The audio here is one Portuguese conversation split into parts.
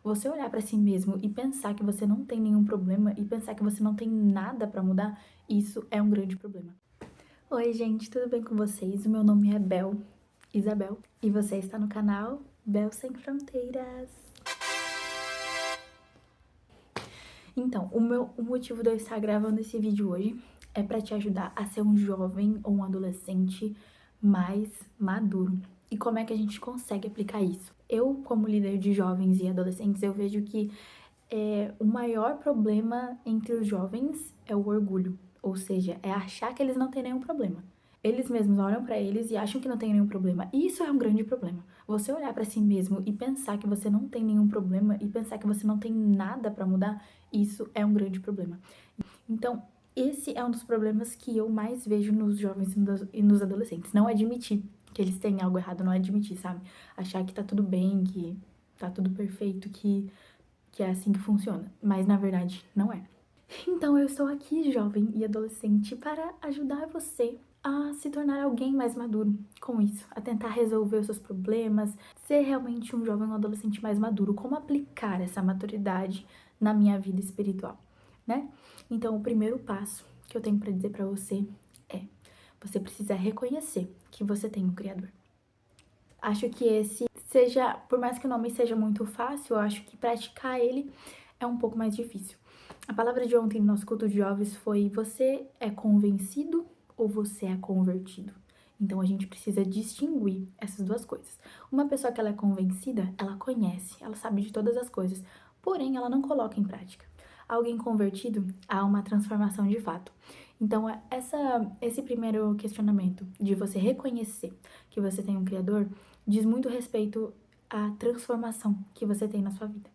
Você olhar pra si mesmo e pensar que você não tem nenhum problema e pensar que você não tem nada pra mudar, isso é um grande problema. Oi, gente, tudo bem com vocês? O meu nome é Isabel, e você está no canal Bel Sem Fronteiras. Então, o motivo de eu estar gravando esse vídeo hoje é pra te ajudar a ser um jovem ou um adolescente mais maduro. E como é que a gente consegue aplicar isso? Eu, como líder de jovens e adolescentes, eu vejo que o maior problema entre os jovens é o orgulho, ou seja, é achar que eles não têm nenhum problema. Eles mesmos olham pra eles e acham que não tem nenhum problema. E isso é um grande problema. Você olhar pra si mesmo e pensar que você não tem nenhum problema e pensar que você não tem nada pra mudar, isso é um grande problema. Então, esse é um dos problemas que eu mais vejo nos jovens e nos adolescentes. Não admitir que eles têm algo errado, não admitir, sabe? Achar que tá tudo bem, que tá tudo perfeito, que é assim que funciona. Mas, na verdade, não é. Então, eu estou aqui, jovem e adolescente, para ajudar você a se tornar alguém mais maduro com isso, a tentar resolver os seus problemas, ser realmente um jovem ou adolescente mais maduro. Como aplicar essa maturidade na minha vida espiritual, né? Então, o primeiro passo que eu tenho para dizer para você é: você precisa reconhecer que você tem um Criador. Acho que esse seja, por mais que o nome seja muito fácil, eu acho que praticar ele é um pouco mais difícil. A palavra de ontem no nosso culto de jovens foi: você é convencido ou você é convertido? Então a gente precisa distinguir essas duas coisas. Uma pessoa que ela é convencida, ela conhece, ela sabe de todas as coisas, porém ela não coloca em prática. Alguém convertido, há uma transformação de fato. Então, esse primeiro questionamento de você reconhecer que você tem um Criador diz muito respeito à transformação que você tem na sua vida.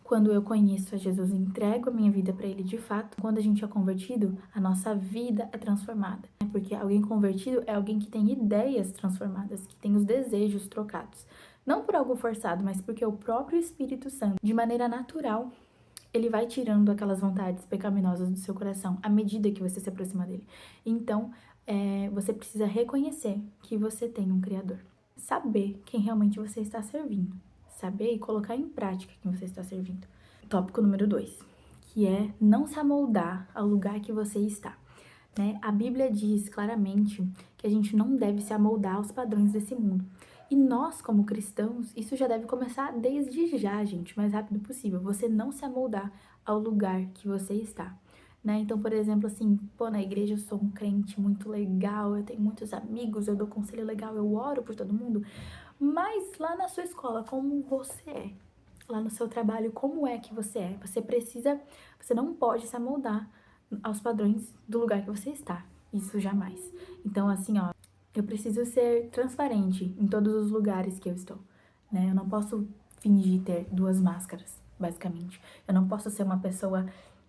Quando eu conheço a Jesus e entrego a minha vida para Ele de fato, quando a gente é convertido, a nossa vida é transformada. Porque alguém convertido é alguém que tem ideias transformadas, que tem os desejos trocados. Não por algo forçado, mas porque o próprio Espírito Santo, de maneira natural, ele vai tirando aquelas vontades pecaminosas do seu coração à medida que você se aproxima dele. Então, você precisa reconhecer que você tem um Criador. Saber quem realmente você está servindo. Saber e colocar em prática quem você está servindo. Tópico número 2, que é não se amoldar ao lugar que você está. Né? A Bíblia diz claramente que a gente não deve se amoldar aos padrões desse mundo. E nós, como cristãos, isso já deve começar desde já, gente, o mais rápido possível. Você não se amoldar ao lugar que você está. Né? Então, por exemplo, assim, na igreja eu sou um crente muito legal, eu tenho muitos amigos, eu dou conselho legal, eu oro por todo mundo. Mas lá na sua escola, como você é? Lá no seu trabalho, como é que você é? Você não pode se amoldar aos padrões do lugar que você está. Isso jamais. Então, assim, ó, eu preciso ser transparente em todos os lugares que eu estou, né? Eu não posso fingir ter duas máscaras, basicamente. Eu não posso ser uma pessoa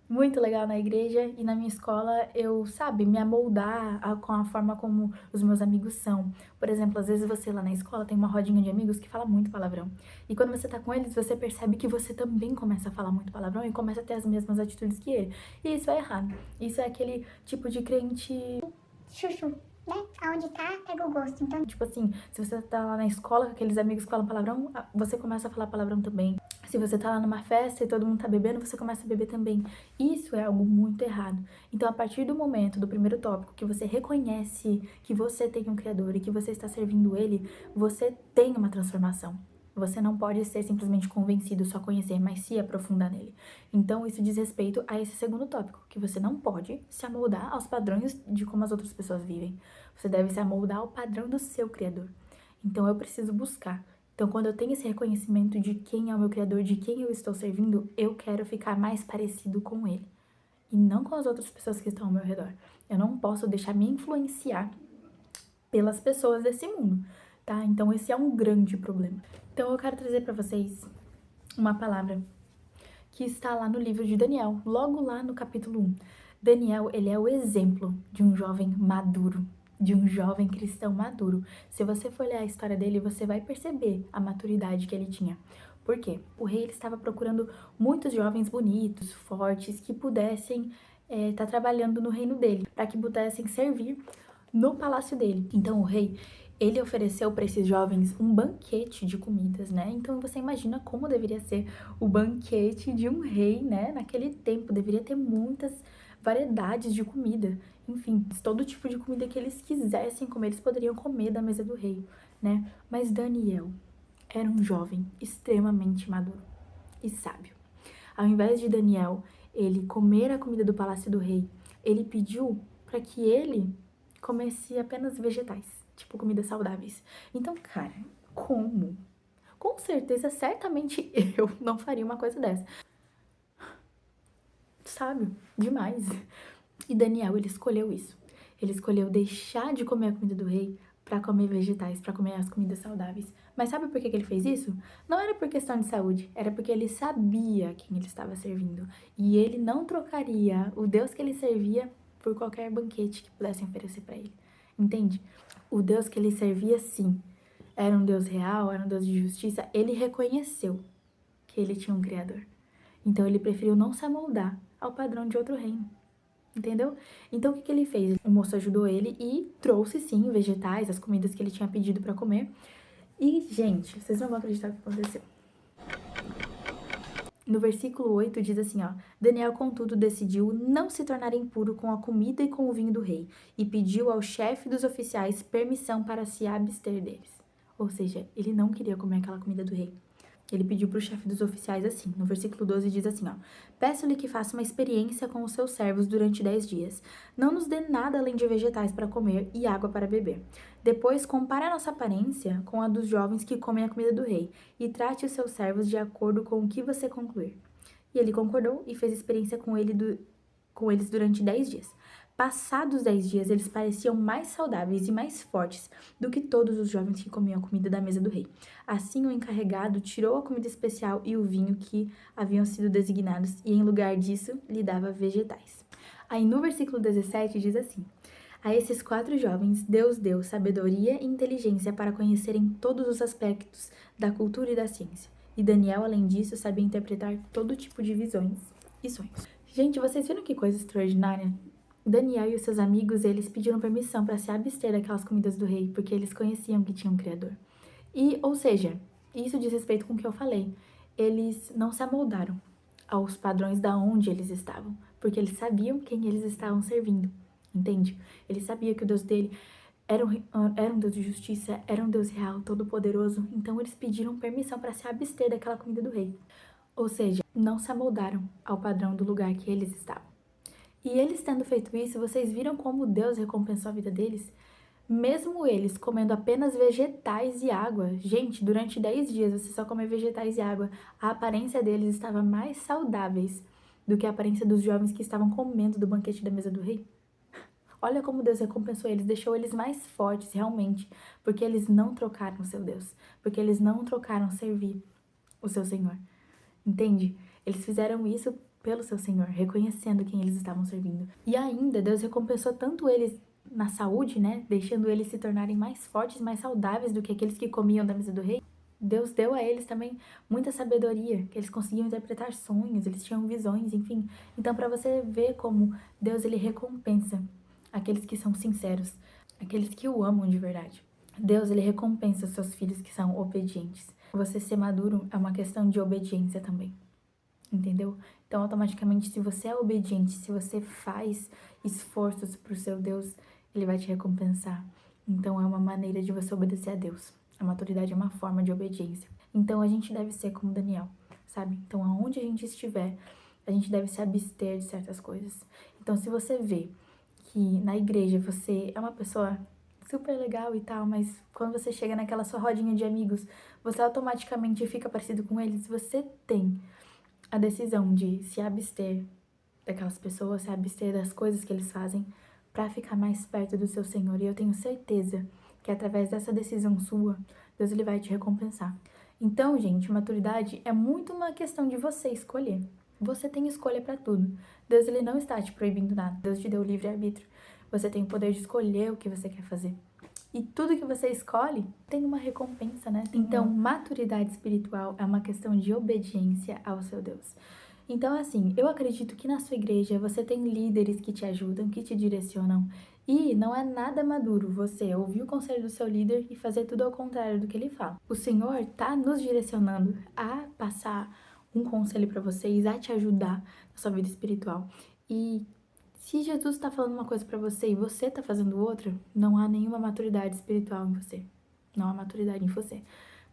muito legal na igreja e na minha escola eu, sabe, me amoldar com a forma como os meus amigos são. Por exemplo, às vezes você lá na escola tem uma rodinha de amigos que fala muito palavrão. E quando você tá com eles, você percebe que você também começa a falar muito palavrão e começa a ter as mesmas atitudes que ele. E isso é errado. Isso é aquele tipo de crente Chuchu, né? Aonde tá, pega o gosto. Então, tipo assim, se você tá lá na escola com aqueles amigos que falam palavrão, você começa a falar palavrão também. Se você tá lá numa festa e todo mundo tá bebendo, você começa a beber também. Isso é algo muito errado. Então, a partir do momento, do primeiro tópico, que você reconhece que você tem um Criador e que você está servindo Ele, você tem uma transformação. Você não pode ser simplesmente convencido, só conhecer, mas se aprofundar nele. Então, isso diz respeito a esse segundo tópico, que você não pode se amoldar aos padrões de como as outras pessoas vivem. Você deve se amoldar ao padrão do seu Criador. Então, eu preciso buscar. Então, quando eu tenho esse reconhecimento de quem é o meu Criador, de quem eu estou servindo, eu quero ficar mais parecido com Ele. E não com as outras pessoas que estão ao meu redor. Eu não posso deixar me influenciar pelas pessoas desse mundo, tá? Então, esse é um grande problema. Então, eu quero trazer para vocês uma palavra que está lá no livro de Daniel, logo lá no capítulo 1. Daniel, ele é o exemplo de um jovem maduro, de um jovem cristão maduro. Se você for ler a história dele, você vai perceber a maturidade que ele tinha. Por quê? O rei ele estava procurando muitos jovens bonitos, fortes, que pudessem estar trabalhando no reino dele, para que pudessem servir no palácio dele. Então, o rei, Ele ofereceu para esses jovens um banquete de comidas, né? Então você imagina como deveria ser o banquete de um rei, né? Naquele tempo deveria ter muitas variedades de comida. Enfim, todo tipo de comida que eles quisessem comer, eles poderiam comer da mesa do rei, né? Mas Daniel era um jovem extremamente maduro e sábio. Ao invés de Daniel ele comer a comida do palácio do rei, ele pediu para que ele comesse apenas vegetais, tipo comidas saudáveis. Então, cara, como? Com certeza, certamente eu não faria uma coisa dessa. Sábio, demais. E Daniel, ele escolheu isso. Ele escolheu deixar de comer a comida do rei para comer vegetais, para comer as comidas saudáveis. Mas sabe por que que ele fez isso? Não era por questão de saúde, era porque ele sabia quem ele estava servindo. E ele não trocaria o Deus que ele servia por qualquer banquete que pudessem oferecer para ele. Entende? O Deus que ele servia, sim, era um Deus real, era um Deus de justiça. Ele reconheceu que ele tinha um Criador. Então ele preferiu não se amoldar ao padrão de outro reino. Entendeu? Então o que que ele fez? O moço ajudou ele e trouxe sim vegetais, as comidas que ele tinha pedido para comer. E, gente, vocês não vão acreditar o que aconteceu. No versículo 8 diz assim, ó: Daniel, contudo, decidiu não se tornar impuro com a comida e com o vinho do rei, e pediu ao chefe dos oficiais permissão para se abster deles. Ou seja, ele não queria comer aquela comida do rei. Ele pediu para o chefe dos oficiais assim, no versículo 12 diz assim, ó: Peço-lhe que faça uma experiência com os seus servos durante 10 dias. Não nos dê nada além de vegetais para comer e água para beber. Depois, compare a nossa aparência com a dos jovens que comem a comida do rei, e trate os seus servos de acordo com o que você concluir. E ele concordou e fez experiência com eles durante 10 dias. Passados 10 dias, eles pareciam mais saudáveis e mais fortes do que todos os jovens que comiam a comida da mesa do rei. Assim, o encarregado tirou a comida especial e o vinho que haviam sido designados, e em lugar disso, lhe dava vegetais. Aí no versículo 17 diz assim: A esses 4 jovens, Deus deu sabedoria e inteligência para conhecerem todos os aspectos da cultura e da ciência. E Daniel, além disso, sabia interpretar todo tipo de visões e sonhos. Gente, vocês viram que coisa extraordinária? Daniel e os seus amigos, eles pediram permissão para se abster daquelas comidas do rei, porque eles conheciam que tinha um Criador. E, ou seja, isso diz respeito com o que eu falei. Eles não se amoldaram aos padrões da onde eles estavam, porque eles sabiam quem eles estavam servindo, entende? Eles sabiam que o Deus dele era um Deus de justiça, era um Deus real, todo-poderoso, então eles pediram permissão para se abster daquela comida do rei. Ou seja, não se amoldaram ao padrão do lugar que eles estavam. E eles tendo feito isso, vocês viram como Deus recompensou a vida deles? Mesmo eles comendo apenas vegetais e água, gente, durante 10 dias você só come vegetais e água, a aparência deles estava mais saudáveis do que a aparência dos jovens que estavam comendo do banquete da mesa do rei. Olha como Deus recompensou eles, deixou eles mais fortes realmente, porque eles não trocaram o seu Deus, porque eles não trocaram servir o seu Senhor. Entende? Eles fizeram isso pelo seu Senhor, reconhecendo quem eles estavam servindo. E ainda, Deus recompensou tanto eles na saúde, né? Deixando eles se tornarem mais fortes, mais saudáveis do que aqueles que comiam da mesa do rei. Deus deu a eles também muita sabedoria, que eles conseguiam interpretar sonhos, eles tinham visões, enfim. Então, para você ver como Deus ele recompensa aqueles que são sinceros, aqueles que o amam de verdade. Deus ele recompensa os seus filhos que são obedientes. Você ser maduro é uma questão de obediência também. Entendeu? Então, automaticamente, se você é obediente, se você faz esforços pro seu Deus, ele vai te recompensar. Então, é uma maneira de você obedecer a Deus. A maturidade é uma forma de obediência. Então, a gente deve ser como Daniel, sabe? Então, aonde a gente estiver, a gente deve se abster de certas coisas. Então, se você vê que na igreja você é uma pessoa super legal e tal, mas quando você chega naquela sua rodinha de amigos, você automaticamente fica parecido com eles, você tem a decisão de se abster daquelas pessoas, se abster das coisas que eles fazem para ficar mais perto do seu Senhor. E eu tenho certeza que através dessa decisão sua, Deus ele vai te recompensar. Então, gente, maturidade é muito uma questão de você escolher. Você tem escolha para tudo. Deus ele não está te proibindo nada. Deus te deu livre-arbítrio. Você tem o poder de escolher o que você quer fazer. E tudo que você escolhe tem uma recompensa, né? Então, maturidade espiritual é uma questão de obediência ao seu Deus. Então, assim, eu acredito que na sua igreja você tem líderes que te ajudam, que te direcionam. E não é nada maduro você ouvir o conselho do seu líder e fazer tudo ao contrário do que ele fala. O Senhor tá nos direcionando a passar um conselho para vocês, a te ajudar na sua vida espiritual. E se Jesus está falando uma coisa para você e você tá fazendo outra, não há nenhuma maturidade espiritual em você. Não há maturidade em você.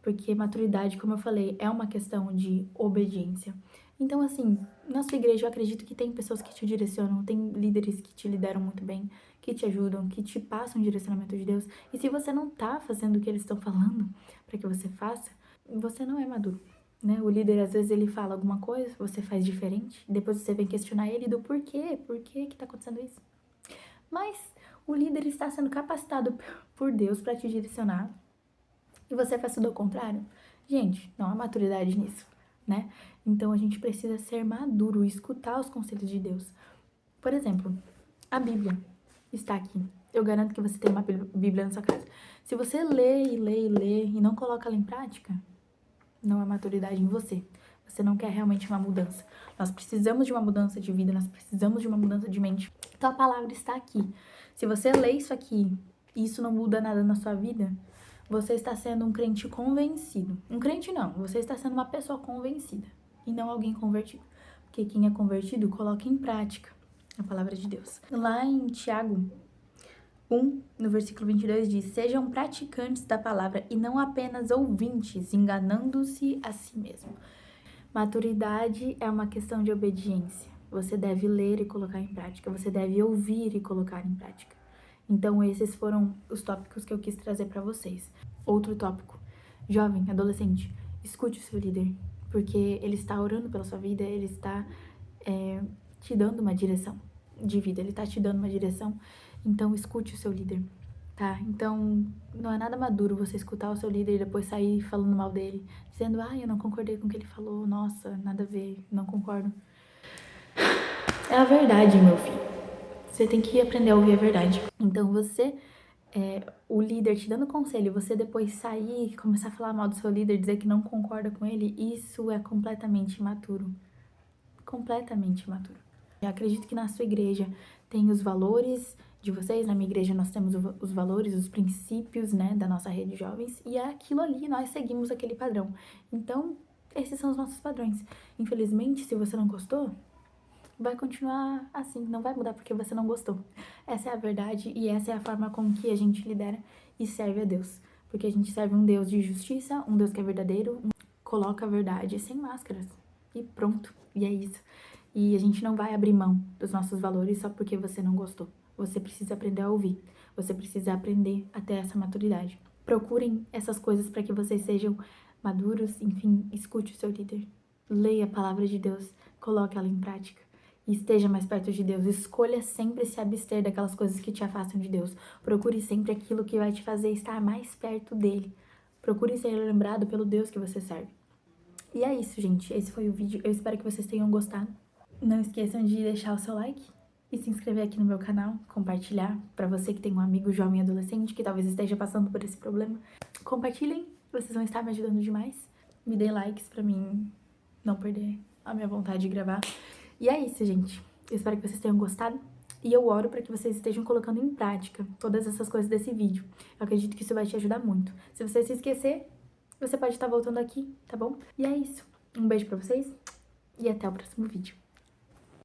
Porque maturidade, como eu falei, é uma questão de obediência. Então, assim, na sua igreja eu acredito que tem pessoas que te direcionam, tem líderes que te lideram muito bem, que te ajudam, que te passam o direcionamento de Deus. E se você não tá fazendo o que eles estão falando para que você faça, você não é maduro, né? O líder, às vezes, ele fala alguma coisa, você faz diferente, depois você vem questionar ele do porquê, por que tá acontecendo isso? Mas o líder está sendo capacitado por Deus para te direcionar e você faz tudo ao contrário. Gente, não há maturidade nisso, né? Então a gente precisa ser maduro e escutar os conselhos de Deus. Por exemplo, a Bíblia está aqui. Eu garanto que você tem uma Bíblia na sua casa. Se você lê e lê e lê e não coloca ela em prática, não há maturidade em você. Você não quer realmente uma mudança. Nós precisamos de uma mudança de vida, nós precisamos de uma mudança de mente. Então a palavra está aqui. Se você lê isso aqui e isso não muda nada na sua vida, você está sendo um crente convencido. Um crente não, você está sendo uma pessoa convencida e não alguém convertido. Porque quem é convertido coloca em prática a palavra de Deus. Lá em Tiago 1, no versículo 22 diz: sejam praticantes da palavra e não apenas ouvintes, enganando-se a si mesmo. Maturidade é uma questão de obediência. Você deve ler e colocar em prática, você deve ouvir e colocar em prática. Então, esses foram os tópicos que eu quis trazer para vocês. Outro tópico: jovem, adolescente, escute o seu líder, porque ele está orando pela sua vida, ele está te dando uma direção de vida, ele está te dando uma direção. Então, escute o seu líder, tá? Então, não é nada maduro você escutar o seu líder e depois sair falando mal dele, dizendo, eu não concordei com o que ele falou, nossa, nada a ver, não concordo. É a verdade, meu filho. Você tem que aprender a ouvir a verdade. Então, o líder te dando conselho, você depois sair e começar a falar mal do seu líder, dizer que não concorda com ele, isso é completamente imaturo. Completamente imaturo. Eu acredito que na sua igreja tem os valores de vocês, na minha igreja nós temos os valores, os princípios, né, da nossa rede de jovens, e é aquilo ali, nós seguimos aquele padrão. Então, esses são os nossos padrões. Infelizmente, se você não gostou, vai continuar assim, não vai mudar porque você não gostou. Essa é a verdade e essa é a forma com que a gente lidera e serve a Deus. Porque a gente serve um Deus de justiça, um Deus que é verdadeiro, coloca a verdade sem máscaras. E pronto, e é isso. E a gente não vai abrir mão dos nossos valores só porque você não gostou. Você precisa aprender a ouvir. Você precisa aprender a ter essa maturidade. Procurem essas coisas para que vocês sejam maduros. Enfim, escute o seu líder. Leia a palavra de Deus. Coloque ela em prática. E esteja mais perto de Deus. Escolha sempre se abster daquelas coisas que te afastam de Deus. Procure sempre aquilo que vai te fazer estar mais perto dele. Procure ser lembrado pelo Deus que você serve. E é isso, gente. Esse foi o vídeo. Eu espero que vocês tenham gostado. Não esqueçam de deixar o seu like e se inscrever aqui no meu canal, compartilhar para você que tem um amigo jovem adolescente que talvez esteja passando por esse problema. Compartilhem, vocês vão estar me ajudando demais. Me dê likes para mim não perder a minha vontade de gravar. E é isso, gente. Eu espero que vocês tenham gostado e eu oro para que vocês estejam colocando em prática todas essas coisas desse vídeo. Eu acredito que isso vai te ajudar muito. Se você se esquecer, você pode estar voltando aqui, tá bom? E é isso. Um beijo para vocês e até o próximo vídeo.